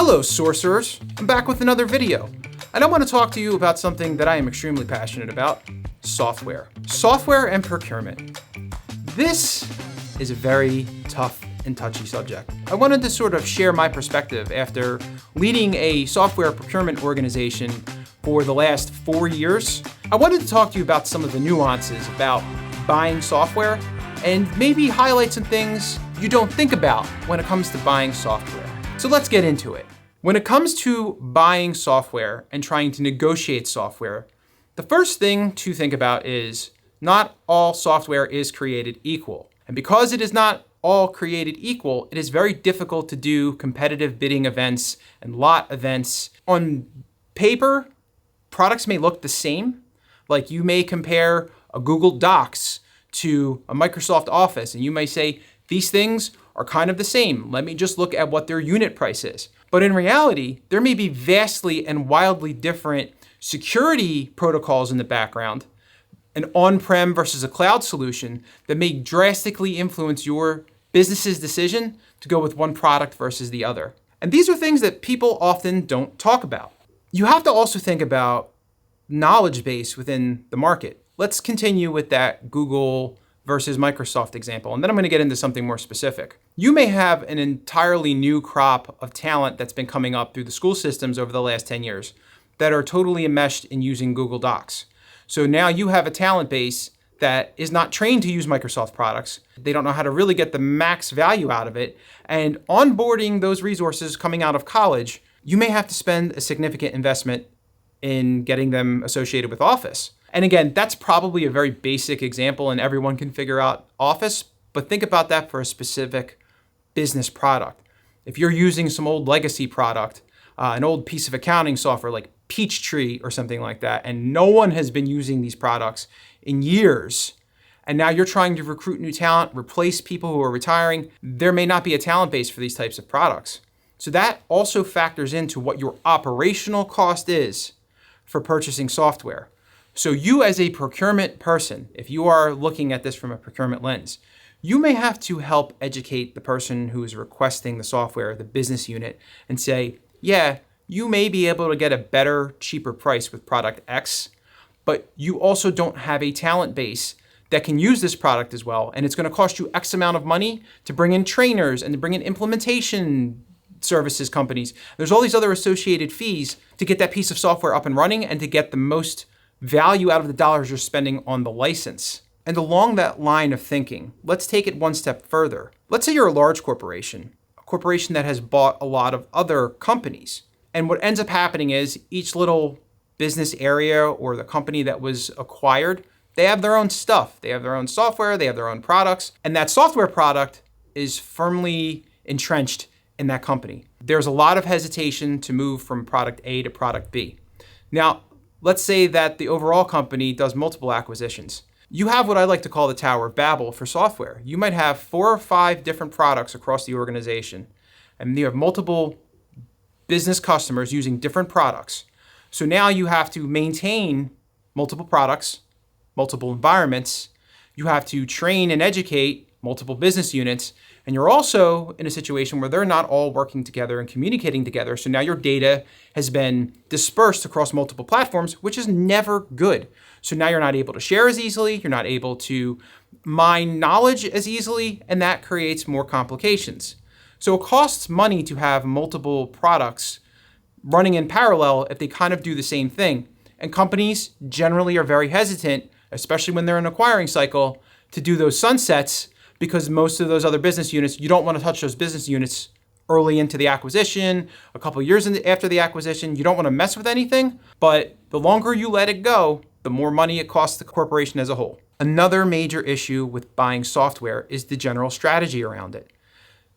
Hello, sorcerers. I'm back with another video, and I want to talk to you about something that I am extremely passionate about: software. Software and procurement. This is a very tough and touchy subject. I wanted to sort of share my perspective after leading a software procurement organization for the last 4 years. I wanted to talk to you about some of the nuances about buying software and maybe highlight some things you don't think about when it comes to buying software. So let's get into it. When it comes to buying software and trying to negotiate software, the first thing to think about is not all software is created equal. And because it is not all created equal, it is very difficult to do competitive bidding events and lot events. On paper, products may look the same. Like you may compare a Google Docs to a Microsoft Office, and you may say, these things are kind of the same. Let me just look at what their unit price is. But in reality, there may be vastly and wildly different security protocols in the background, an on-prem versus a cloud solution that may drastically influence your business's decision to go with one product versus the other. And these are things that people often don't talk about. You have to also think about knowledge base within the market. Let's continue with that Google versus Microsoft example, and then I'm going to get into something more specific. You may have an entirely new crop of talent that's been coming up through the school systems over the last 10 years that are totally enmeshed in using Google Docs. So now you have a talent base that is not trained to use Microsoft products. They don't know how to really get the max value out of it. And onboarding those resources coming out of college, you may have to spend a significant investment in getting them associated with Office. And again, that's probably a very basic example and everyone can figure out Office, but think about that for a specific business product. If you're using some old legacy product, an old piece of accounting software like Peachtree or something like that, and no one has been using these products in years, and now you're trying to recruit new talent, replace people who are retiring, there may not be a talent base for these types of products. So that also factors into what your operational cost is for purchasing software. So you as a procurement person, if you are looking at this from a procurement lens, you may have to help educate the person who is requesting the software, the business unit, and say, yeah, you may be able to get a better, cheaper price with product X, but you also don't have a talent base that can use this product as well. And it's going to cost you X amount of money to bring in trainers and to bring in implementation services companies. There's all these other associated fees to get that piece of software up and running and to get the most value out of the dollars you're spending on the license. And along that line of thinking, let's take it one step further. Let's say you're a large corporation, a corporation that has bought a lot of other companies. And what ends up happening is each little business area or the company that was acquired, they have their own stuff. They have their own software, they have their own products, and that software product is firmly entrenched in that company. There's a lot of hesitation to move from product A to product B. Now, let's say that the overall company does multiple acquisitions. You have what I like to call the Tower of Babel for software. You might have 4 or 5 different products across the organization, and you have multiple business customers using different products. So now you have to maintain multiple products, multiple environments. You have to train and educate multiple business units. And you're also in a situation where they're not all working together and communicating together. So now your data has been dispersed across multiple platforms, which is never good. So now you're not able to share as easily. You're not able to mine knowledge as easily, and that creates more complications. So it costs money to have multiple products running in parallel if they kind of do the same thing. And companies generally are very hesitant, especially when they're in an acquiring cycle, to do those sunsets, because most of those other business units, you don't want to touch those business units early into the acquisition, a couple of years after the acquisition. You don't want to mess with anything, but the longer you let it go, the more money it costs the corporation as a whole. Another major issue with buying software is the general strategy around it.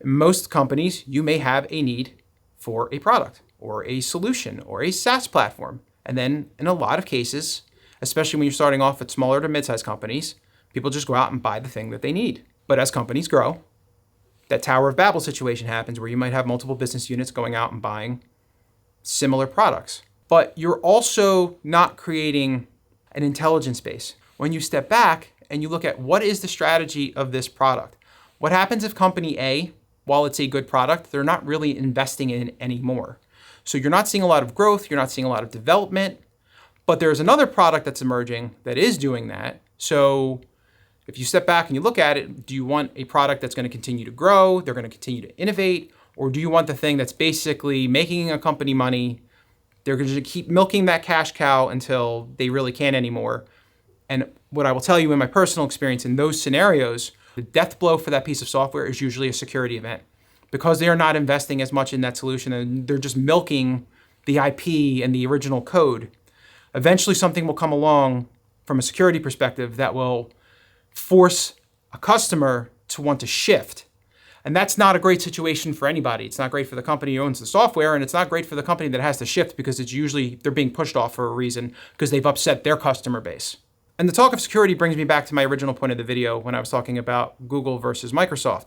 In most companies, you may have a need for a product or a solution or a SaaS platform. And then in a lot of cases, especially when you're starting off with smaller to mid-sized companies, people just go out and buy the thing that they need. But as companies grow, that Tower of Babel situation happens where you might have multiple business units going out and buying similar products. But you're also not creating an intelligence base. When you step back and you look at what is the strategy of this product, what happens if company A while it's a good product, they're not really investing in it anymore. So you're not seeing a lot of growth, you're not seeing a lot of development, but there's another product that's emerging that is doing that. So if you step back and you look at it, do you want a product that's going to continue to grow, they're going to continue to innovate, or do you want the thing that's basically making a company money, they're going to keep milking that cash cow until they really can't anymore? And what I will tell you in my personal experience in those scenarios, the death blow for that piece of software is usually a security event, because they are not investing as much in that solution and they're just milking the IP and the original code. Eventually something will come along from a security perspective that will force a customer to want to shift. And that's not a great situation for anybody. It's not great for the company who owns the software, and it's not great for the company that has to shift, because it's usually they're being pushed off for a reason because they've upset their customer base. And the talk of security brings me back to my original point of the video when I was talking about Google versus Microsoft.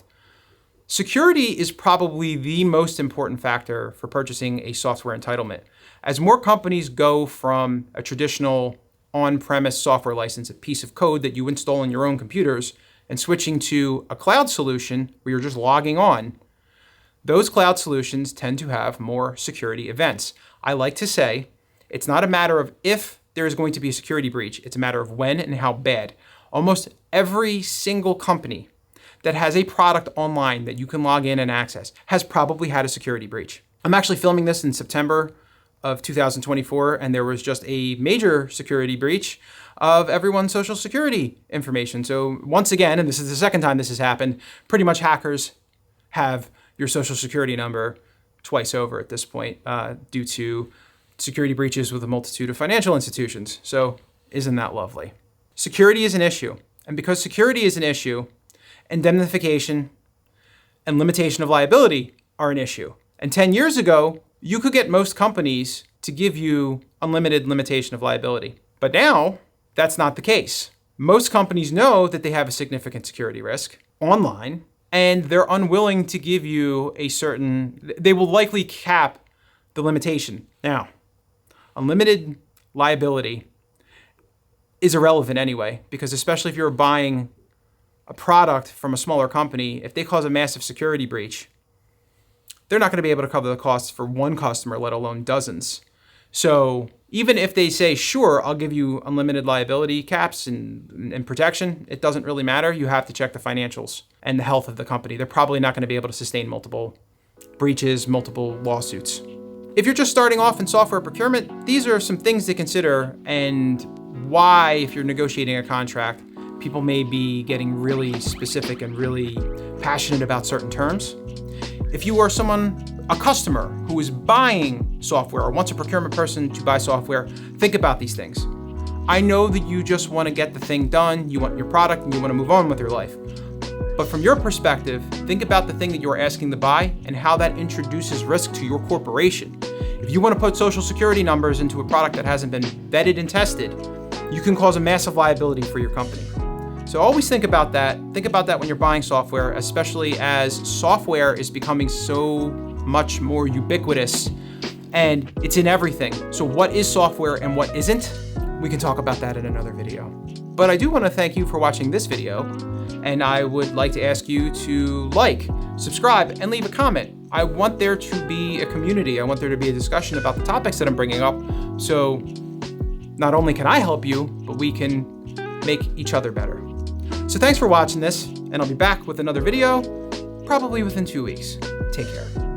Security is probably the most important factor for purchasing a software entitlement. As more companies go from a traditional on-premise software license, a piece of code that you install on your own computers, and switching to a cloud solution where you're just logging on, those cloud solutions tend to have more security events. I like to say it's not a matter of if there is going to be a security breach, it's a matter of when and how bad. Almost every single company that has a product online that you can log in and access has probably had a security breach. I'm actually filming this in September of 2024, and there was just a major security breach of everyone's social security information. So once again, and this is the second time this has happened, pretty much hackers have your social security number twice over at this point due to security breaches with a multitude of financial institutions. So isn't that lovely? Security is an issue. And because security is an issue, indemnification and limitation of liability are an issue. And 10 years ago, you could get most companies to give you unlimited limitation of liability. But now, that's not the case. Most companies know that they have a significant security risk online, and they're unwilling to give you they will likely cap the limitation. Now, unlimited liability is irrelevant anyway, because especially if you're buying a product from a smaller company, if they cause a massive security breach, they're not going to be able to cover the costs for one customer, let alone dozens. So even if they say, sure, I'll give you unlimited liability caps and protection, it doesn't really matter. You have to check the financials and the health of the company. They're probably not going to be able to sustain multiple breaches, multiple lawsuits. If you're just starting off in software procurement, these are some things to consider, and why, if you're negotiating a contract, people may be getting really specific and really passionate about certain terms. If you are a customer who is buying software or wants a procurement person to buy software, think about these things. I know that you just want to get the thing done, you want your product, and you want to move on with your life. But from your perspective, think about the thing that you're asking to buy and how that introduces risk to your corporation. If you want to put social security numbers into a product that hasn't been vetted and tested, you can cause a massive liability for your company. So always think about that. Think about that when you're buying software, especially as software is becoming so much more ubiquitous and it's in everything. So what is software and what isn't? We can talk about that in another video. But I do want to thank you for watching this video, and I would like to ask you to like, subscribe, and leave a comment. I want there to be a community. I want there to be a discussion about the topics that I'm bringing up. So not only can I help you, but we can make each other better. So thanks for watching this, and I'll be back with another video, probably within 2 weeks. Take care.